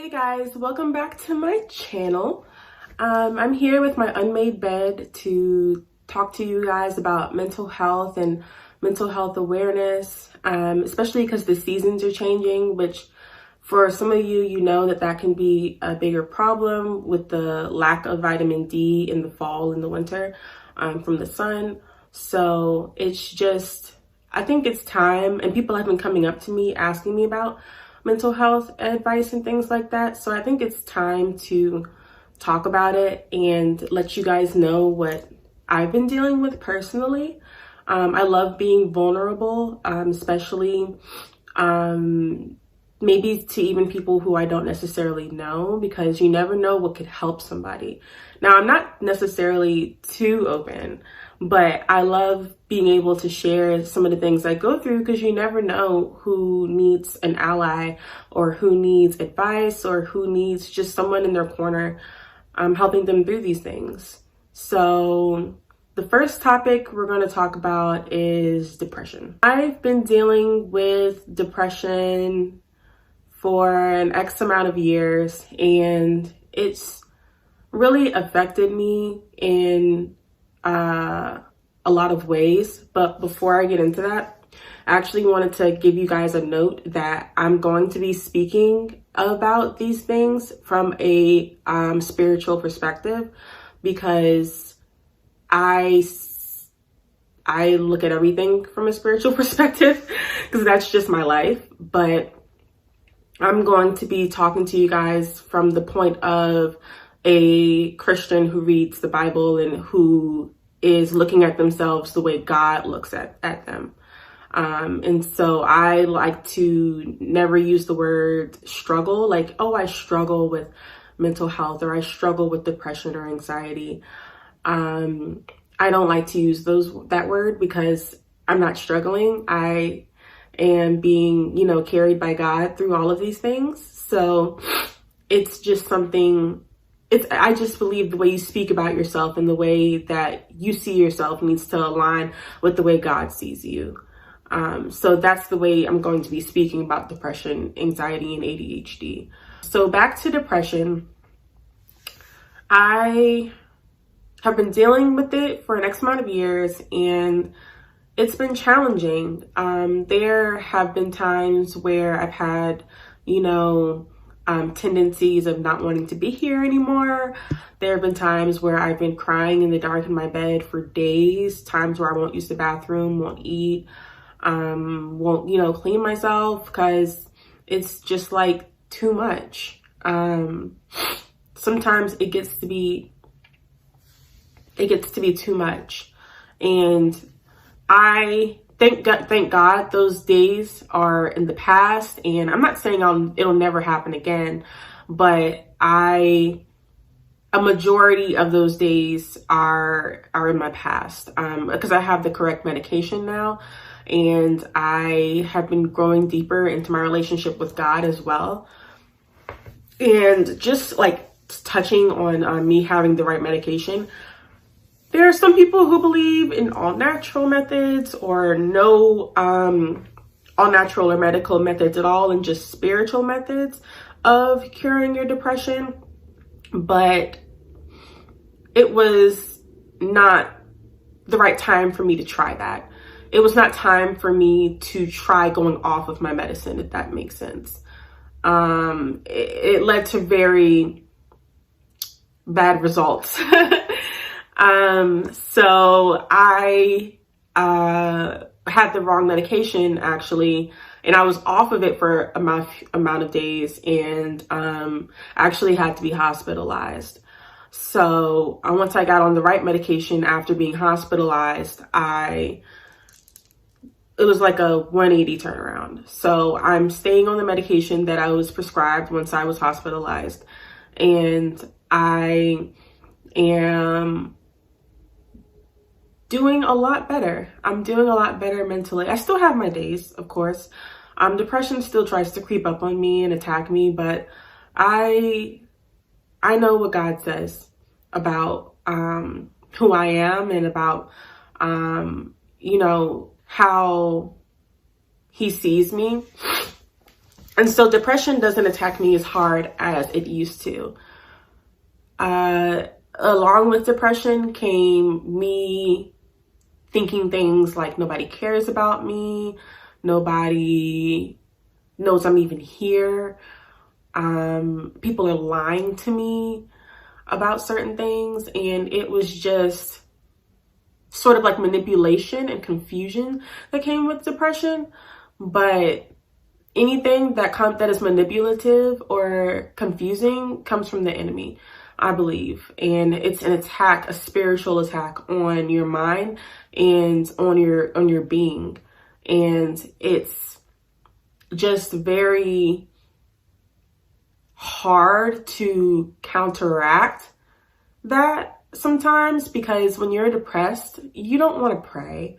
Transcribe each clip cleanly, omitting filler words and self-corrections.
Hey guys, welcome back to my channel. I'm here with my unmade bed to talk to you guys about mental health and mental health awareness, especially because the seasons are changing, which for some of you, you know that can be a bigger problem with the lack of vitamin D in the fall and the winter from the sun. So it's just, I think it's time, and people have been coming up to me asking me about mental health advice and things like that. So I think it's time to talk about it and let you guys know what I've been dealing with personally. I love being vulnerable, especially maybe to even people who I don't necessarily know, because you never know what could help somebody. Now, I'm not necessarily too open, but I love being able to share some of the things I go through, because you never know who needs an ally or who needs advice or who needs just someone in their corner helping them through these things. So the first topic we're going to talk about is depression. I've been dealing with depression for an X amount of years, and it's really affected me in a lot of ways. But before I get into that, I actually wanted to give you guys a note that I'm going to be speaking about these things from a spiritual perspective, because I look at everything from a spiritual perspective, because that's just my life. But I'm going to be talking to you guys from the point of a Christian who reads the Bible and who is looking at themselves the way God looks at them. And so I like to never use the word struggle, like, oh, I struggle with mental health, or I struggle with depression or anxiety. I don't like to use that word, because I'm not struggling. I am being, carried by God through all of these things. So it's just something, I just believe the way you speak about yourself and the way that you see yourself needs to align with the way God sees you. So that's the way I'm going to be speaking about depression, anxiety, and ADHD. So back to depression. I have been dealing with it for an X amount of years, and it's been challenging. There have been times where I've had, tendencies of not wanting to be here anymore. There have been times where I've been crying in the dark in my bed for days, times where I won't use the bathroom, won't eat, won't, clean myself, because it's just like too much. Sometimes it gets to be too much. And I thank God those days are in the past, and I'm not saying it'll never happen again, but a majority of those days are in my past, because I have the correct medication now, and I have been growing deeper into my relationship with God as well. And just like touching on me having the right medication, there are some people who believe in all natural methods, or no all natural or medical methods at all, and just spiritual methods of curing your depression. But it was not the right time for me to try that. It was not time for me to try going off of my medicine, if that makes sense. It led to very bad results. So I had the wrong medication, actually, and I was off of it for amount of days, and actually had to be hospitalized. So once I got on the right medication after being hospitalized, it was like a 180 turnaround. So I'm staying on the medication that I was prescribed once I was hospitalized, and I am doing a lot better. I'm doing a lot better mentally. I still have my days, of course. Depression still tries to creep up on me and attack me, but I know what God says about who I am, and about how he sees me. And so depression doesn't attack me as hard as it used to. Along with depression came me thinking things like nobody cares about me, nobody knows I'm even here. People are lying to me about certain things, and it was just sort of like manipulation and confusion that came with depression. But anything that is manipulative or confusing comes from the enemy, I believe. And it's an attack, a spiritual attack on your mind and on your being. And it's just very hard to counteract that sometimes, because when you're depressed, you don't want to pray.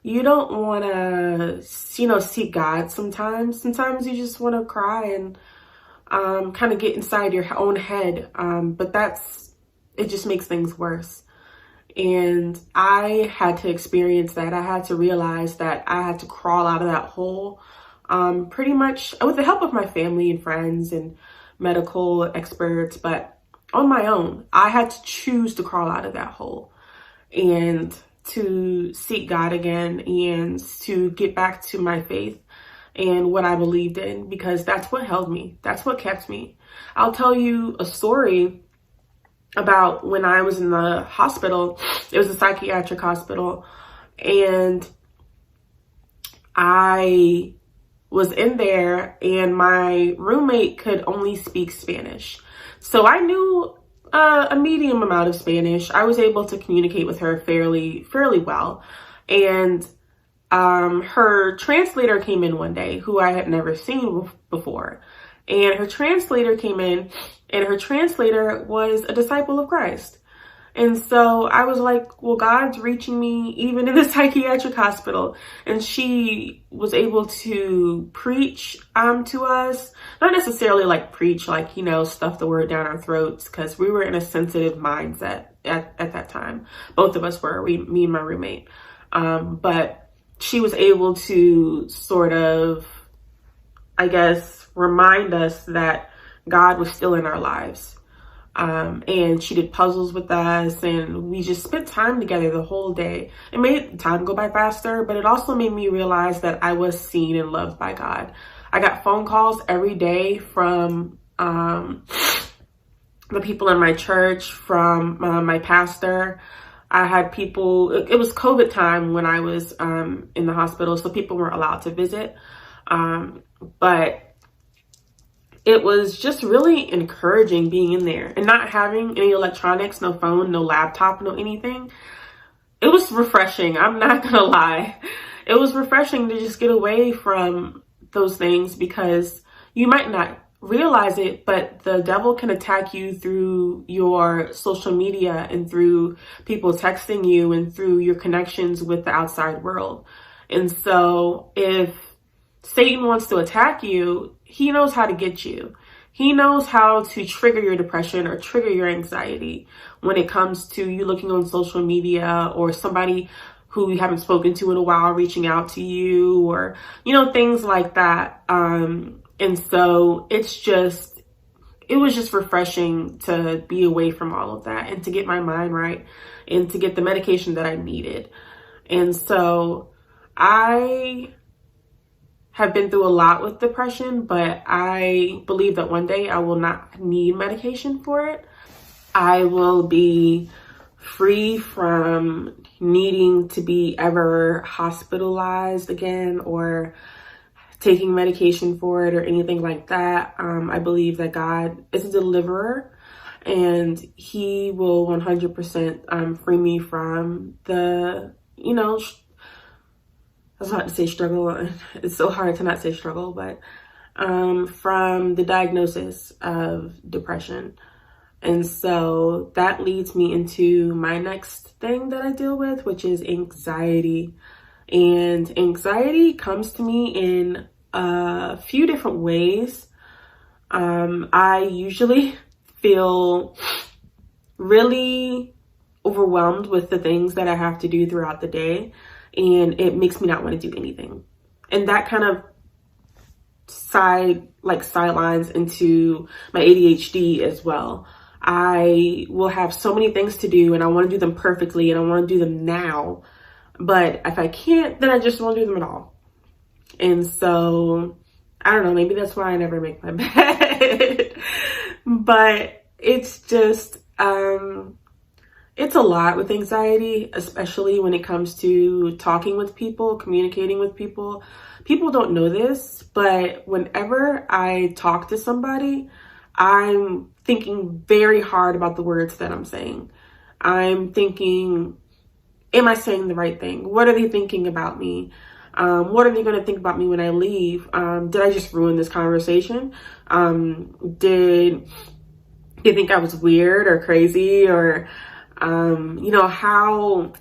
You don't want to, seek God sometimes. Sometimes you just want to cry and kind of get inside your own head. But it just makes things worse. And I had to experience that. I had to realize that I had to crawl out of that hole, pretty much with the help of my family and friends and medical experts, but on my own. I had to choose to crawl out of that hole and to seek God again and to get back to my faith and what I believed in, because that's what held me. That's what kept me. I'll tell you a story about when I was in the hospital. It was a psychiatric hospital, and I was in there, and my roommate could only speak Spanish. So I knew a medium amount of Spanish. I was able to communicate with her fairly well. And her translator came in one day, who I had never seen before. And her translator came in, and her translator was a disciple of Christ. And so I was like, well, God's reaching me even in the psychiatric hospital. And she was able to preach to us. Not necessarily like preach, like, stuff the word down our throats, because we were in a sensitive mindset at that time. Both of us were, me and my roommate. But she was able to sort of, I guess, remind us that God was still in our lives. And she did puzzles with us, and we just spent time together the whole day. It made time go by faster, but it also made me realize that I was seen and loved by God. I got phone calls every day from the people in my church, from my pastor. I had people, it was COVID time when I was in the hospital, so people weren't allowed to visit. But it was just really encouraging being in there and not having any electronics, no phone, no laptop, no anything. It was refreshing. I'm not gonna lie. It was refreshing to just get away from those things, because you might not realize it, but the devil can attack you through your social media and through people texting you and through your connections with the outside world. And so if Satan wants to attack you, he knows how to get you. He knows how to trigger your depression or trigger your anxiety when it comes to you looking on social media, or somebody who you haven't spoken to in a while reaching out to you, or, things like that. And so it was just refreshing to be away from all of that and to get my mind right and to get the medication that I needed. And so I have been through a lot with depression, but I believe that one day I will not need medication for it. I will be free from needing to be ever hospitalized again or taking medication for it or anything like that. I believe that God is a deliverer, and he will 100% free me from the, I was about to say struggle. It's so hard to not say struggle, but from the diagnosis of depression. And so that leads me into my next thing that I deal with, which is anxiety. And anxiety comes to me in a few different ways. I usually feel really overwhelmed with the things that I have to do throughout the day, and it makes me not want to do anything. And that kind of sidelines into my ADHD as well. I will have so many things to do and I want to do them perfectly and I want to do them now. But if I can't, then I just won't do them at all. And so, I don't know, maybe that's why I never make my bed. But it's just, it's a lot with anxiety, especially when it comes to talking with people, communicating with people. People don't know this, but whenever I talk to somebody, I'm thinking very hard about the words that I'm saying. I'm thinking, am I saying the right thing? What are they thinking about me? What are they going to think about me when I leave? Did I just ruin this conversation? Did they think I was weird or crazy? Or, you know, how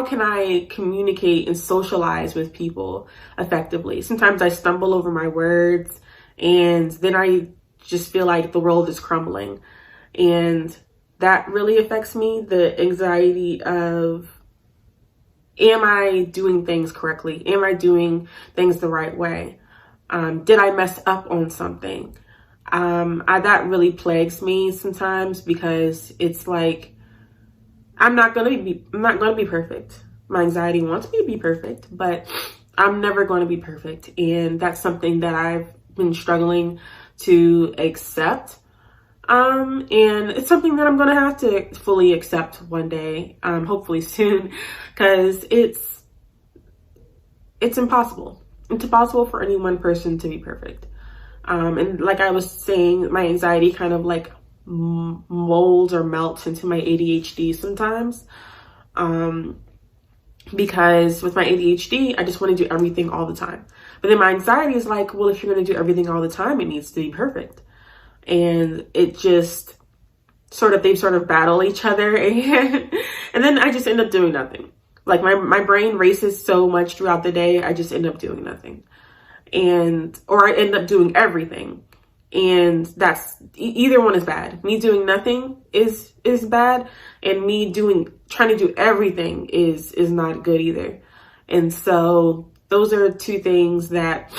can I communicate and socialize with people effectively? Sometimes I stumble over my words and then I just feel like the world is crumbling. And that really affects me, the anxiety of, am I doing things correctly? Am I doing things the right way? Did I mess up on something? That really plagues me sometimes because it's like, I'm not gonna be perfect. My anxiety wants me to be perfect, but I'm never going to be perfect. And that's something that I've been struggling to accept. And it's something that I'm going to have to fully accept one day, hopefully soon, because it's impossible. It's impossible for any one person to be perfect. And like I was saying, my anxiety kind of like molds or melts into my ADHD sometimes. Because with my ADHD, I just want to do everything all the time. But then my anxiety is like, well, if you're going to do everything all the time, it needs to be perfect. And it just they sort of battle each other. And then I just end up doing nothing. Like my brain races so much throughout the day, I just end up doing nothing. Or I end up doing everything. And that's, either one is bad. Me doing nothing is bad. And me trying to do everything is not good either. And so those are two things that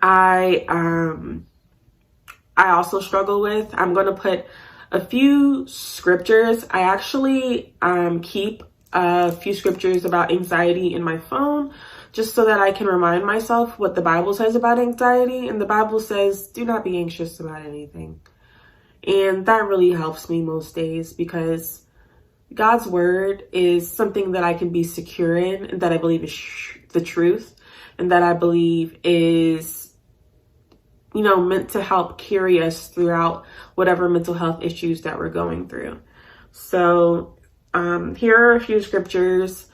I also struggle with. I'm going to put a few scriptures. I actually keep a few scriptures about anxiety in my phone just so that I can remind myself what the Bible says about anxiety. And the Bible says, do not be anxious about anything. And that really helps me most days because God's word is something that I can be secure in and that I believe is the truth and that I believe is, you know, meant to help carry us throughout whatever mental health issues that we're going through. So here are a few scriptures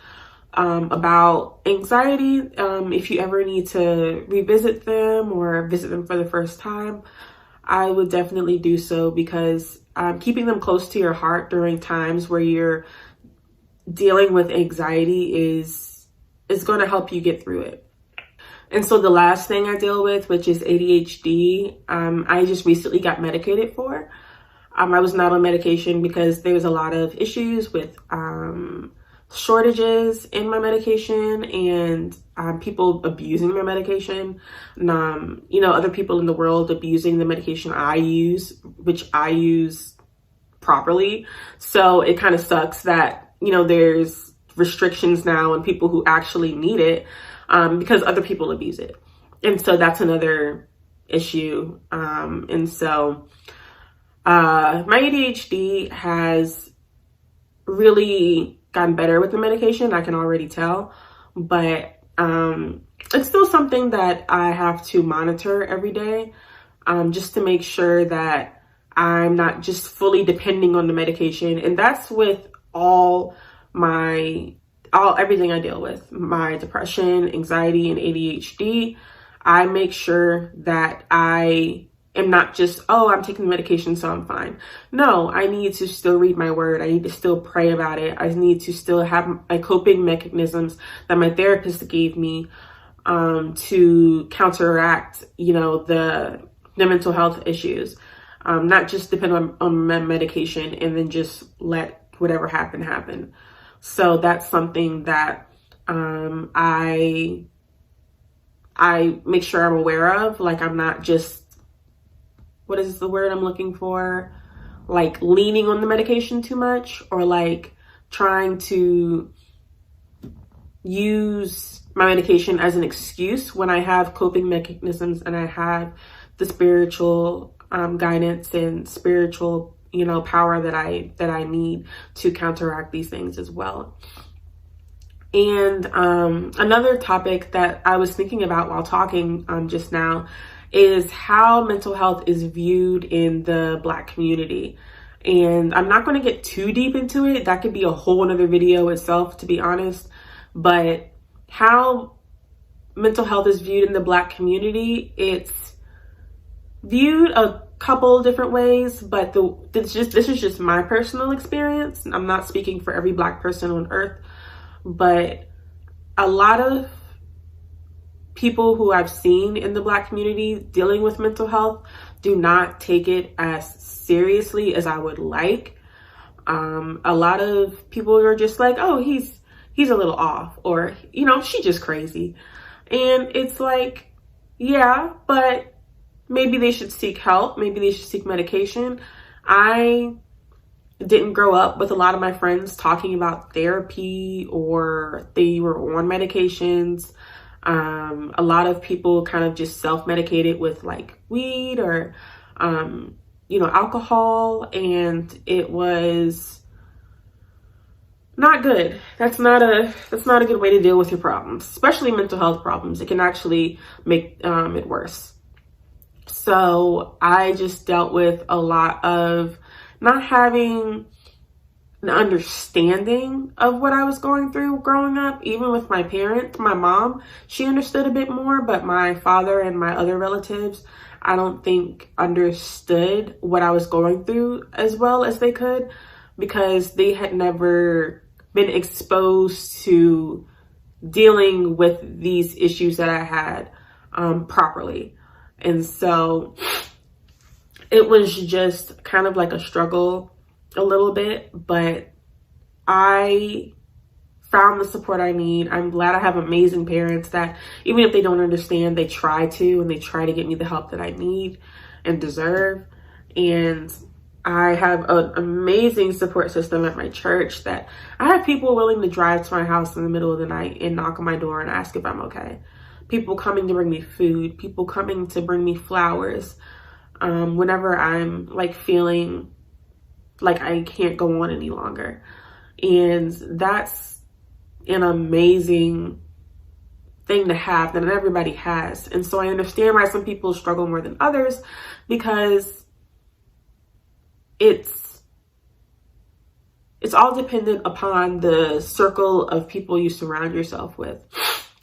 about anxiety. If you ever need to revisit them or visit them for the first time, I would definitely do so because keeping them close to your heart during times where you're dealing with anxiety is going to help you get through it. And so the last thing I deal with, which is ADHD, I just recently got medicated for. I was not on medication because there's a lot of issues with shortages in my medication and people abusing my medication. You know, other people in the world abusing the medication I use, which I use properly. So it kind of sucks that, you know, there's restrictions now on people who actually need it because other people abuse it. And so that's another issue. And so my ADHD has really gotten better with the medication. I can already tell, but it's still something that I have to monitor every day, just to make sure that I'm not just fully depending on the medication. And that's with everything I deal with, my depression, anxiety, and ADHD. I make sure that I am not just, oh, I'm taking the medication, so I'm fine. No, I need to still read my word. I need to still pray about it. I need to still have my coping mechanisms that my therapist gave me to counteract, you know, the mental health issues. Not just depend on my medication and then just let whatever happen. So that's something that I I make sure I'm aware of. Like, I'm not just, what is the word I'm looking for? Like leaning on the medication too much, or like trying to use my medication as an excuse when I have coping mechanisms and I have the spiritual guidance and spiritual, power that I need to counteract these things as well. And another topic that I was thinking about while talking just now is how mental health is viewed in the Black community. And I'm not going to get too deep into it. That could be a whole nother video itself, to be honest. But how mental health is viewed in the Black community, it's viewed a couple different ways, but this is just my personal experience. I'm not speaking for every Black person on earth, but a lot of people who I've seen in the Black community dealing with mental health do not take it as seriously as I would like. A lot of people are just like, oh, he's a little off, or, she's just crazy. And it's like, yeah, but maybe they should seek help. Maybe they should seek medication. I didn't grow up with a lot of my friends talking about therapy or they were on medications. A lot of people kind of just self-medicated with like weed or, alcohol, and it was not good. That's not a good way to deal with your problems, especially mental health problems. It can actually make it worse. So I just dealt with a lot of not having an understanding of what I was going through growing up. Even with my parents, my mom, she understood a bit more, but my father and my other relatives, I don't think understood what I was going through as well as they could, because they had never been exposed to dealing with these issues that I had properly. And so it was just kind of like a struggle a little bit, but I found the support I need. I'm glad I have amazing parents that even if they don't understand, they try to, and they try to get me the help that I need and deserve. And I have an amazing support system at my church that I have people willing to drive to my house in the middle of the night and knock on my door and ask if I'm okay. People coming to bring me food, people coming to bring me flowers whenever I'm like feeling like I can't go on any longer. And that's an amazing thing to have that not everybody has. And so I understand why some people struggle more than others, because it's all dependent upon the circle of people you surround yourself with.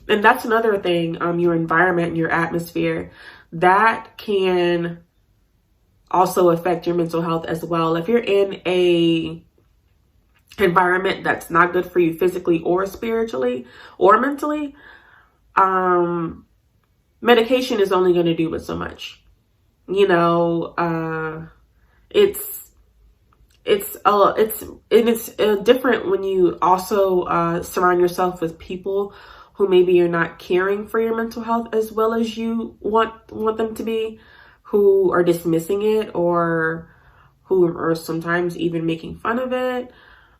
And that's another thing, your environment and your atmosphere, that can also affect your mental health as well. If you're in a environment that's not good for you physically or spiritually or mentally, medication is only going to do but so much. It's different when you also surround yourself with people who maybe you're not caring for your mental health as well as you want them to be, who are dismissing it or who are sometimes even making fun of it.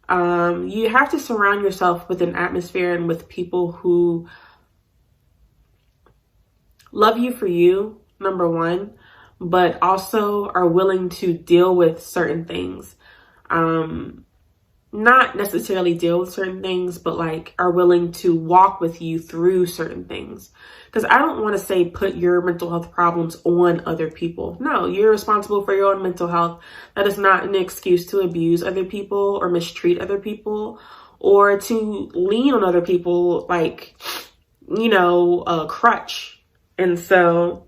You have to surround yourself with an atmosphere and with people who love you for you, number one, but also are willing to deal with certain things. Not necessarily deal with certain things, but like are willing to walk with you through certain things. Because I don't want to say put your mental health problems on other people. No, you're responsible for your own mental health. That is not an excuse to abuse other people or mistreat other people or to lean on other people like, a crutch. And so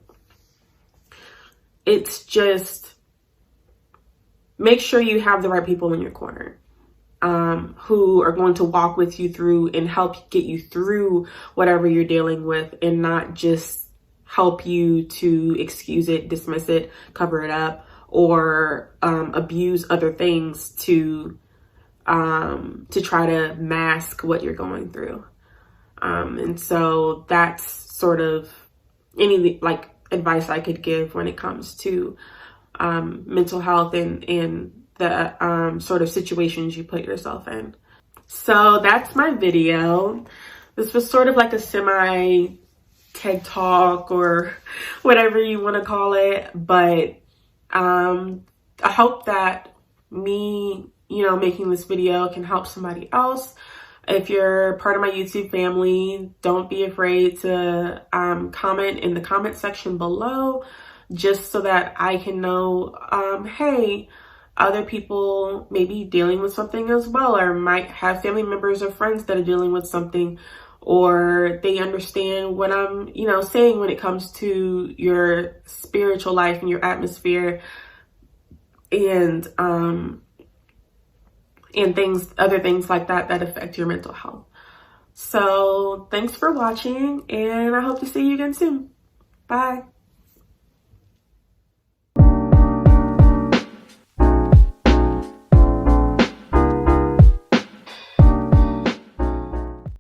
it's just make sure you have the right people in your corner. Who are going to walk with you through and help get you through whatever you're dealing with, and not just help you to excuse it, dismiss it, cover it up, or abuse other things to try to mask what you're going through. And so that's sort of any like advice I could give when it comes to mental health and the sort of situations you put yourself in. So that's my video. This was sort of like a semi TED Talk or whatever you want to call it, but I hope that me, making this video can help somebody else. If you're part of my YouTube family, don't be afraid to comment in the comment section below, just so that I can know, hey, other people may be dealing with something as well, or might have family members or friends that are dealing with something, or they understand what I'm, saying when it comes to your spiritual life and your atmosphere and other things like that affect your mental health. So thanks for watching, and I hope to see you again soon. Bye.